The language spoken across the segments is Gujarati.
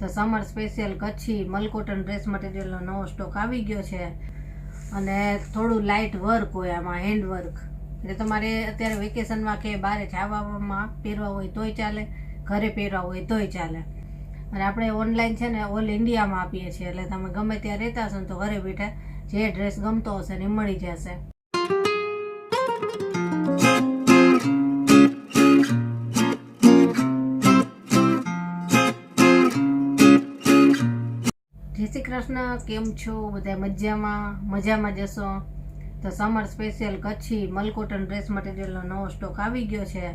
તો સમર સ્પેશિયલ કચ્છી મલકોટન ડ્રેસ મટીરિયલનો નવો સ્ટોક આવી ગયો છે અને થોડું લાઇટ વર્ક હોય આમાં, હેન્ડ વર્ક. એટલે તમારે અત્યારે વેકેશનમાં કે બહાર જવામાં પહેરવા હોય તોય ચાલે, ઘરે પહેરવા હોય તોય ચાલે. અને આપણે ઓનલાઈન છે ને ઓલ ઇન્ડિયામાં આપીએ છીએ, એટલે તમે ગમે ત્યાં રહેતા હશો ને તો ઘરે બેઠા જે ડ્રેસ ગમતો હશે ને મળી જશે. જય શ્રી કૃષ્ણ, કેમ છો બધા? મજામાં જશો. તો સમર સ્પેશિયલ કચ્છી મલકોટન ડ્રેસ મટીરિયલનો નવો સ્ટોક આવી ગયો છે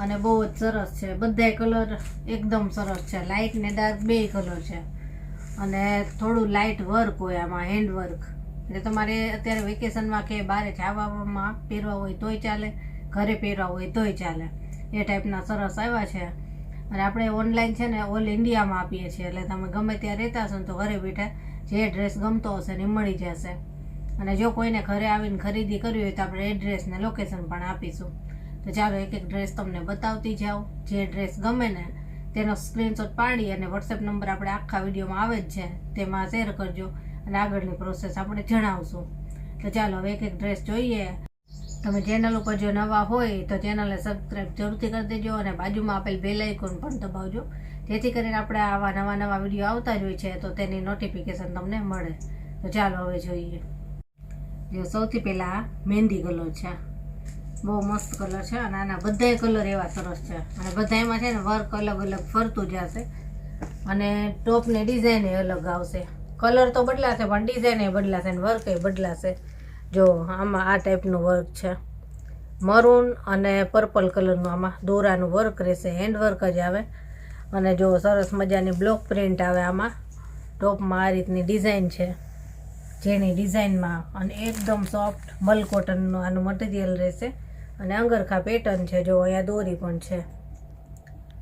અને બહુ જ સરસ છે. બધાય કલર એકદમ સરસ છે, લાઇટ ને ડાર્ક બે કલર છે અને થોડું લાઇટ વર્ક હોય આમાં, હેન્ડ વર્ક. એટલે તમારે અત્યારે વેકેશનમાં કે બહાર જવામાં પહેરવા હોય તોય ચાલે, ઘરે પહેરવા હોય તોય ચાલે, એ ટાઈપના સરસ આવ્યા છે. અને આપણે ઓનલાઈન છે ને ઓલ ઇન્ડિયામાં આપીએ છીએ, એટલે તમે ગમે ત્યાં રહેતા હશો ને તો ઘરે બેઠા જે ડ્રેસ ગમતો હશે ને મળી જશે. અને જો કોઈને ઘરે આવીને ખરીદી કરવી હોય તો આપણે એડ્રેસ ને લોકેશન પણ આપીશું. તો ચાલો એક એક ડ્રેસ તમને બતાવતી જાઓ. જે ડ્રેસ ગમે ને તેનો સ્ક્રીનશોટ પાડી અને વોટ્સએપ નંબર આપણે આખા વિડીયોમાં આવે જ છે તેમાં શેર કરજો અને આગળની પ્રોસેસ આપણે જણાવશું. તો ચાલો હવે એક એક ડ્રેસ જોઈએ. તમે ચેનલ ઉપર જો નવા હોય તો ચેનલને સબસ્ક્રાઈબ જરૂરથી કરી દેજો અને બાજુમાં આપેલ બેલ આઇકોન પણ દબાવજો, જેથી કરીને આપણે આવા નવા વિડીયો આવતા જ હોય છે તો તેની નોટિફિકેશન તમને મળે. તો ચાલો હવે જોઈએ. જો સૌથી પહેલાં મહેંદી કલર છે, બહુ મસ્ત કલર છે અને આના બધાય કલર એવા સરસ છે અને બધાયમાં છે ને વર્ક અલગ અલગ ફરતું જશે અને ટોપની ડિઝાઇન અલગ આવશે. કલર તો બદલાશે પણ ડિઝાઇન એ બદલાશે અને વર્ક એ બદલાશે. જો આમાં આ ટાઈપનું વર્ક છે, મરૂન અને પર્પલ કલરનું આમાં દોરાનું વર્ક રહેશે, હેન્ડ વર્ક જ આવે. અને જો સરસ મજાની બ્લોક પ્રિન્ટ આવે આમાં. ટોપમાં આ રીતની ડિઝાઇન છે, જેની ડિઝાઇનમાં અને એકદમ સોફ્ટ મલકોટનનું આનું મટીરિયલ રહેશે અને અંગરખા પેટર્ન છે. જો અહીંયા દોરી પણ છે,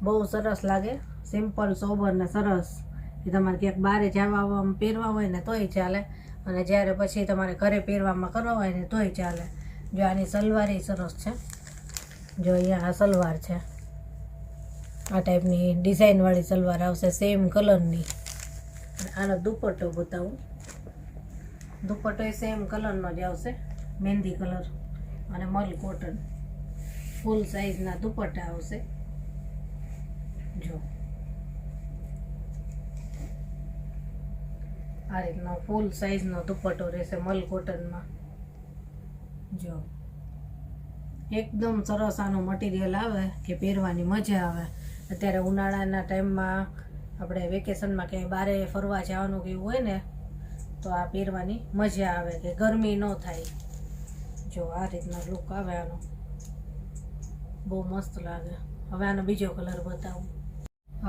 બહુ સરસ લાગે, સિમ્પલ સોબર ને સરસ. એ તમારે ક્યાંક બહાર જવામાં પહેરવા હોય ને તોય ચાલે અને જ્યારે પછી તમારે ઘરે પહેરવામાં કરવા હોય ને તોય ચાલે. જો આની સલવાર એ સરસ છે. જો અહીંયા આ સલવાર છે, આ ટાઈપની ડિઝાઇનવાળી સલવાર આવશે સેમ કલરની. આનો દુપટ્ટો બતાવું. દુપટ્ટો એ સેમ કલરનો જ આવશે, મહેંદી કલર અને મલ કોટન. ફૂલ સાઇઝના દુપટ્ટા આવશે. જો આ રીતનો ફૂલ સાઇઝનો દુપટ્ટો રહેશે મલ કોટનમાં. જો એકદમ સરસ આનું મટીરિયલ આવે કે પહેરવાની મજા આવે. અત્યારે ઉનાળાના ટાઈમમાં આપણે વેકેશનમાં ક્યાંય બહાર ફરવા જવાનું કે એવું હોય ને તો આ પહેરવાની મજા આવે કે ગરમી ન થાય. જો આ રીતના લુક આવે આનો, બહુ મસ્ત લાગે. હવે આનો બીજો કલર બતાવું.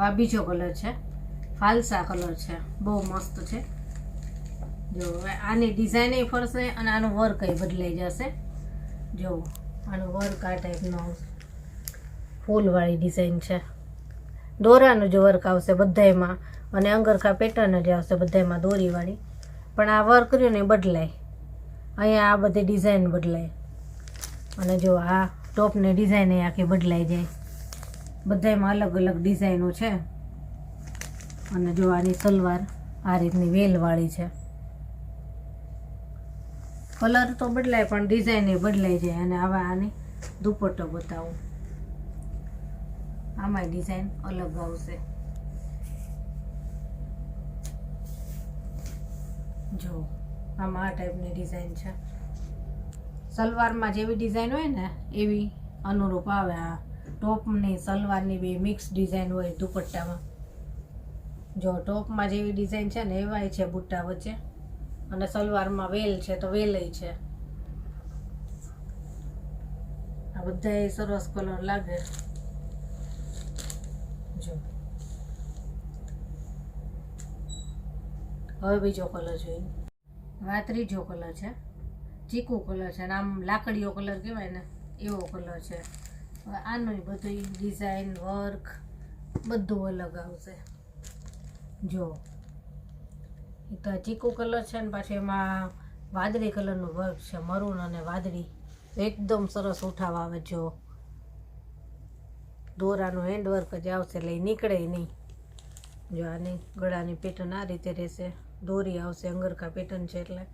આ બીજો કલર છે, ફાલસા કલર છે, બહુ મસ્ત છે. જો હવે આની ડિઝાઇન એ ફરશે અને આનું વર્ક એ બદલાઈ જશે. જો આનું વર્ક આ ટાઈપનું ફૂલવાળી ડિઝાઇન છે, દોરાનું જ વર્ક આવશે બધાયમાં અને અંગરખા પેટર્ન જ આવશે બધાયમાં દોરીવાળી. પણ આ વર્ક રહ્યું ને બદલાય, અહીંયા આ બધી ડિઝાઇન બદલાય અને જો આ ટોપની ડિઝાઇન એ આખી બદલાઈ જાય. બધાયમાં અલગ અલગ ડિઝાઇનો છે. અને જો આની સલવાર આ રીતની વેલવાળી છે. કલર તો બદલાય પણ ડિઝાઇન એ બદલાઈ જાય. અને હવે આની દુપટ્ટો બતાવું. આમાંય ડિઝાઇન અલગ આવશે. જો આમાં આ ટાઈપની ડિઝાઇન છે. સલવારમાં જેવી ડિઝાઇન હોય ને એવી અનુરૂપ આવે. આ ટોપની સલવારની બે મિક્સ ડિઝાઇન હોય દુપટ્ટામાં. જો ટોપમાં જેવી ડિઝાઇન છે ને એવાય છે બુટ્ટા વચ્ચે અને સલવારમાં વેલ છે તો વેલય છે. આ બધા સરસ કલર લાગે. જો હવે બીજો કલર જોઈએ. આ ત્રીજો કલર છે, ચીકુ કલર છે અને આમ લાકડીઓ કલર કહેવાય ને એવો કલર છે. હવે આનું બધું ડિઝાઇન વર્ક બધું અલગ આવશે. જો એ તો ચીકુ કલર છે ને પાછી એમાં વાદળી કલરનું વર્ક છે, મરૂન અને વાદળી. એકદમ સરસ ઉઠાવ આવે. જો દોરાનું હેન્ડ વર્ક જ આવશે એટલે નીકળે નહીં. જો આની ગળાની પેટર્ન આ રીતે રહેશે, દોરી આવશે, અંગરખા પેટર્ન છે એટલે,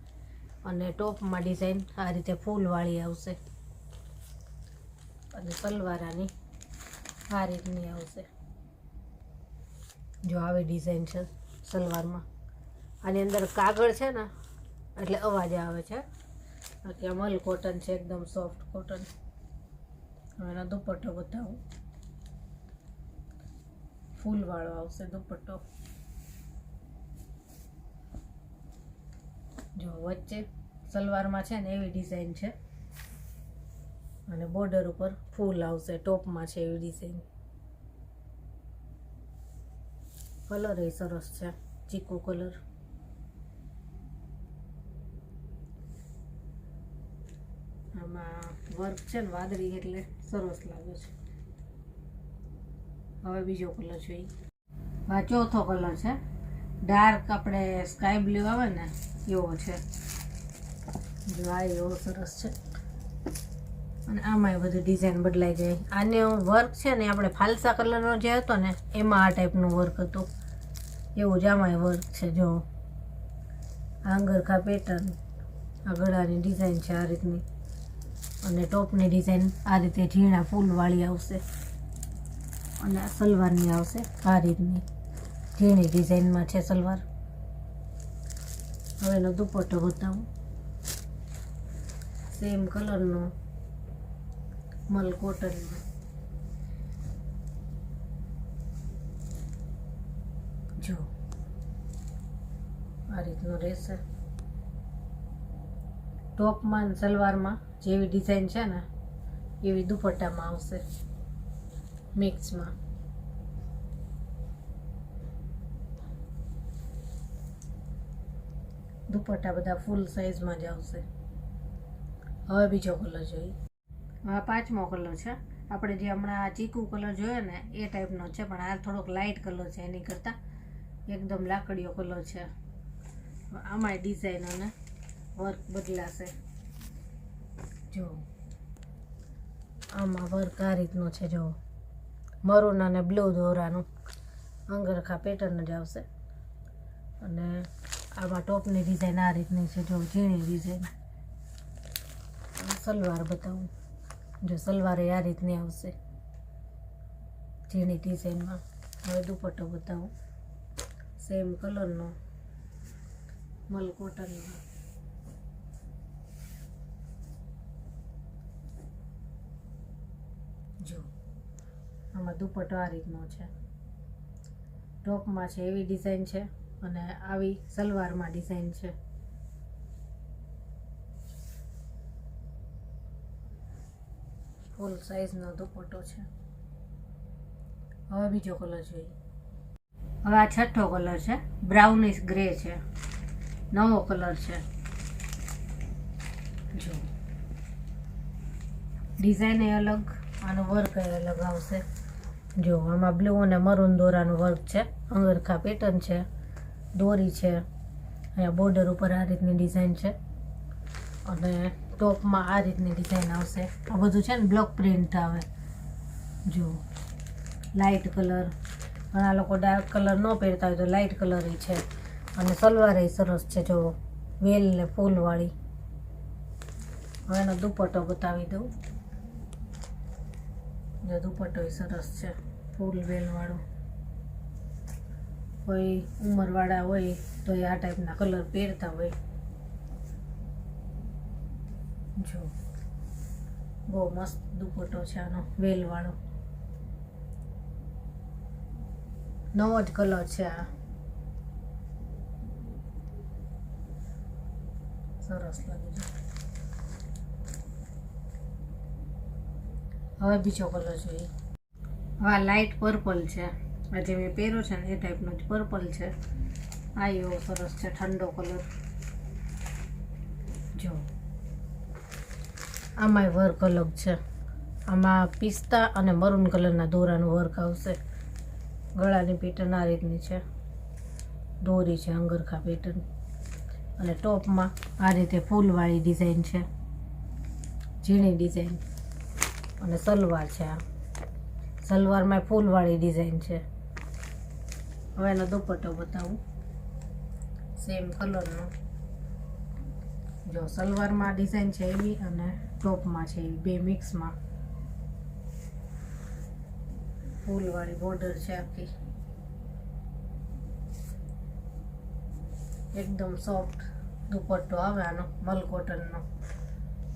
અને ટોપમાં ડિઝાઇન આ રીતે ફૂલવાળી આવશે, અને સલવાર આની આ રીતની આવશે. જો આવી ડિઝાઇન છે સલવારમાં. આની અંદર કાગળ છે ને એટલે અવાજ આવે છે. બાકી આ મલ કોટન છે, એકદમ સોફ્ટ કોટન. હવે એનો દુપટ્ટો બતાવું. ફૂલવાળો આવશે દુપટ્ટો. જો વચ્ચે સલવારમાં છે ને એવી ડિઝાઇન છે, અને બોર્ડર ઉપર ફૂલ આવશે, ટોપમાં છે એવી ડિઝાઇન. કલર એ સરસ છે, ચીકુ કલર. આમાં વર્ક છે ને વાદળી એટલે સરસ લાગે છે. હવે બીજો કલર જોઈએ. આ ચોથો કલર છે, ડાર્ક આપણે સ્કાય બ્લુ આવે ને એવો છે. જો આ એવો સરસ છે, અને આમાંય બધું ડિઝાઇન બદલાઈ જાય. આને વર્ક છે ને આપણે ફાલસા કલરનો જે હતો ને એમાં આ ટાઈપનું વર્ક હતું, એવું જ આમાંય વર્ક છે. જો આંગરખા પેટર્ન, આ ગળાની ડિઝાઇન છે આ રીતની, અને ટોપની ડિઝાઇન આ રીતે ઝીણા ફૂલવાળી આવશે, અને આ સલવારની આવશે આ રીતની ઝીણી ડિઝાઇનમાં છે સલવાર. હવે એનો દુપટ્ટો બતાવું. સેમ કલરનો મલ કોટનમાં. જો આ રીતનું રહેશે. ટોપમાં સલવારમાં જેવી ડિઝાઇન છે ને એવી દુપટ્ટામાં આવશે મિક્સમાં. દુપટ્ટા બધા ફૂલ સાઇઝમાં જ આવશે. હવે બીજો કલર જોઈએ. આ પાંચમો કલર છે. આપણે જે હમણાં ચીકુ કલર જોયો ને એ ટાઈપનો છે, પણ આ થોડોક લાઇટ કલર છે એની કરતાં. એકદમ લાકડીયો કલર છે. આમાંય ડિઝાઇન અને વર્ક બદલાશે. જો આમાં વર્ક આ રીતનું છે. જો મરૂન અને બ્લુ દોરાનું અંગરખા પેટર્ન જ આવશે, અને આમાં ટોપની ડિઝાઇન આ રીતની છે. જો ઝીણી ડિઝાઇન. સલવાર બતાવું. જો સલવાર એ આ રીતની આવશે ઝીણી ડિઝાઇનમાં. હવે દુપટ્ટો બતાવું. સેમ કલરનો મલ કોટનમાં. જો આમાં દુપટ્ટો આ રીતનો છે, ટોપમાં છે એવી ડિઝાઇન છે, અને આવી સલવારમાં ડિઝાઇન છે. ફૂલ સાઈઝનો દુપટ્ટો છે. હવે બીજો કલર જોઈએ. હવે આ છઠ્ઠો કલર છે, બ્રાઉનિશ ગ્રે છે, નવો કલર છે. જો ડિઝાઇન એ અલગ, આનો વર્ક એ અલગ આવશે. જો આમાં બ્લુ અને મરૂન દોરાનું વર્ક છે, અંગરખા પેટર્ન છે, દોરી છે, અહીંયા બોર્ડર ઉપર આ રીતની ડિઝાઇન છે, અને ટોપમાં આ રીતની ડિઝાઇન આવશે. આ બધું છે ને બ્લોક પ્રિન્ટ આવે. જો લાઇટ કલર, ઘણા લોકો ડાર્ક કલર ન પહેરતા હોય તો લાઇટ કલર છે, અને સલવાર એ સરસ છે. જો વેલ ને ફૂલવાળી. હવે એનો દુપટ્ટો બતાવી દઉં. જો દુપટ્ટો એ સરસ છે, ફૂલ વેલવાળો. કોઈ ઉંમરવાળા હોય તો એ આ ટાઈપના કલર પહેરતા હોય. જો બહુ મસ્ત દુપટ્ટો છે આનો, વેલવાળો. નવો જ કલર છે આ, સરસ લાગે છે. હવે બીજો કલર જોઈએ. હવે આ લાઇટ પર્પલ છે, આ જે મેં પહેર્યો છે ને એ ટાઈપનો જ પર્પલ છે. આ એવો સરસ છે, ઠંડો કલર. જો આમાંય વર્ક અલગ છે. આમાં પિસ્તા અને મરૂન કલરના દોરાનું વર્ક આવશે. ગળાની પેટર્ન આ રીતની છે, દોરી છે અંગરખા પેટર્ન, અને ટોપમાં આ રીતે ફૂલવાળી ડિઝાઇન છે, ઝીણી ડિઝાઇન, અને સલવાર છે. આ સલવારમાં ફૂલવાળી ડિઝાઇન છે. હવે એનો દુપટ્ટો બતાવું, સેમ કલરનો. જો સલવારમાં ડિઝાઇન છે એવી અને ટોપમાં છે એવી, બે મિક્સમાં. ફૂલવાળી બોર્ડર છે આખી, એકદમ સોફ્ટ દુપટ્ટો આવે આનો મલ કોટનનો.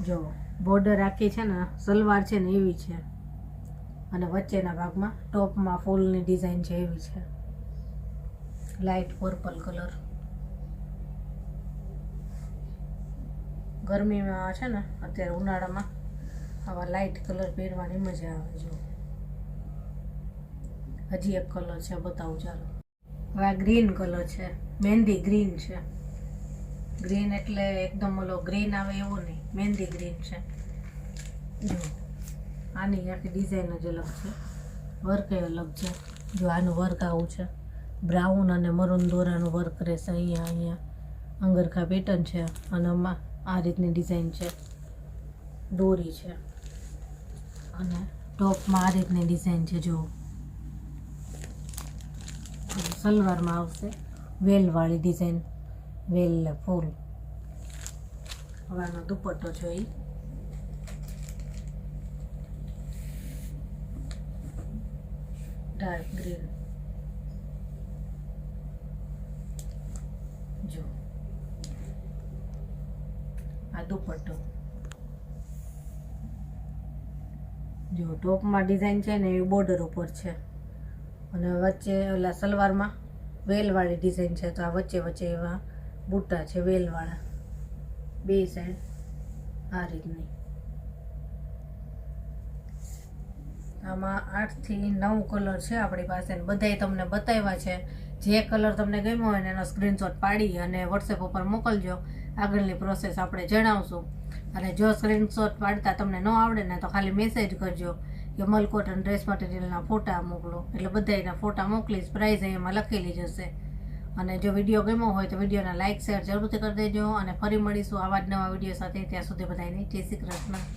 જો બોર્ડર આખી છે ને સલવાર છે ને એવી છે, અને વચ્ચેના ભાગમાં ટોપમાં ફૂલની ડિઝાઇન છે એવી છે, લાઇટ પર્પલ કલર. ગરમીમાં છે ને અત્યારે ઉનાળામાં આવા લાઇટ કલર પહેરવાની મજા આવે. જો હજી એક કલર છે બતાવું ચાલો. હવે આ ગ્રીન કલર છે, મહેંદી ગ્રીન છે. ગ્રીન એટલે એકદમ ઓલો ગ્રીન આવે એવો નહીં, મહેંદી ગ્રીન છે. જો આની આખી ડિઝાઇન જ અલગ છે, વર્ક અલગ છે. જો આનું વર્ક આવું છે, બ્રાઉન અને મરૂન દોરાનું વર્ક રહેશે. અહીંયા અંગરખા પેટર્ન છે અને આ રીતની ડિઝાઇન છે, દોરી છે. અને ટોપમાં આ રીતની ડિઝાઇન છે. જો સલવારમાં આવશે વેલવાળી ડિઝાઇન, વેલ ફૂલ. હવે આનો દુપટ્ટો છે એ ડાર્ક ગ્રીન. જો આ દુપટ્ટો. જો ટોપમાં ડિઝાઇન છે ને એ બોર્ડર ઉપર છે, અને વચ્ચે ઓલા સલવારમાં વેલવાળી ડિઝાઇન છે. તો આ વચ્ચે વચ્ચે એવા બુટ્ટા છે વેલવાળા, બે સાઈડ આ રીતની. આમાં 8 થી 9 કલર છે આપણી પાસે, બધાય તમને બતાવ્યા છે. જે કલર તમને ગમ્યો હોય ને એનો સ્ક્રીનશોટ પાડી અને વોટ્સએપ ઉપર મોકલજો. આગળની પ્રોસેસ આપણે જણાવશું. અને જો સ્ક્રીનશોટ પાડતા તમને ન આવડે ને તો ખાલી મેસેજ કરજો કે મલ કોટન ડ્રેસ મટીરિયલના ફોટા મોકલો, એટલે બધાયના ફોટા મોકલીશ. પ્રાઇઝ એમાં લખેલી જશે. અને જો વિડીયો ગમ્યો હોય તો વિડીયોના લાઇક શેર જરૂરથી કરી દેજો. અને ફરી મળીશું આવા જ નવા વિડીયો સાથે. ત્યાં સુધી બધાને જય શ્રી કૃષ્ણ.